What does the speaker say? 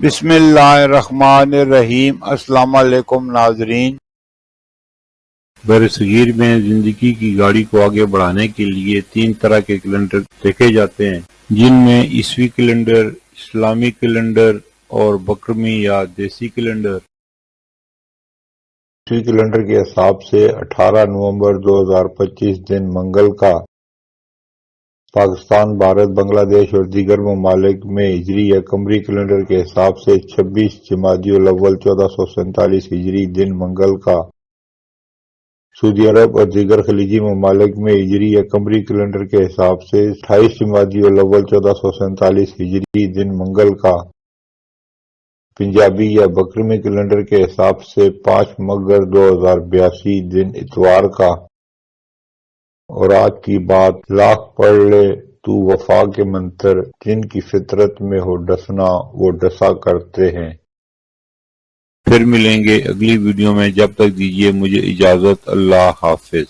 بسم اللہ الرحمن الرحیم۔ السلام علیکم ناظرین۔ برصغیر میں زندگی کی گاڑی کو آگے بڑھانے کے لیے 3 طرح کے کیلنڈر دیکھے جاتے ہیں، جن میں عیسوی کیلنڈر، اسلامی کیلنڈر اور بکرمی یا دیسی کیلنڈر۔ عیسوی کیلنڈر کے حساب سے 18 نومبر 2025 دن منگل کا پاکستان، بھارت، بنگلہ دیش اور دیگر ممالک میں ہجری یا قمری کیلنڈر کے حساب سے 26 جمادی الاول 1447 ہجری دن منگل کا سعودی عرب اور دیگر خلیجی ممالک میں ہجری یا قمری کیلنڈر کے حساب سے 28 جمادی الاول 1447 ہجری دن منگل کا پنجابی یا بکرمی کیلنڈر کے حساب سے 5 مگر 2082 دن اتوار کا۔ اور آج کی بات، لاکھ پڑھ لے تو وفا کے منتر، جن کی فطرت میں ہو ڈسنا وہ ڈسا کرتے ہیں۔ پھر ملیں گے اگلی ویڈیو میں، جب تک دیجیے مجھے اجازت، اللہ حافظ۔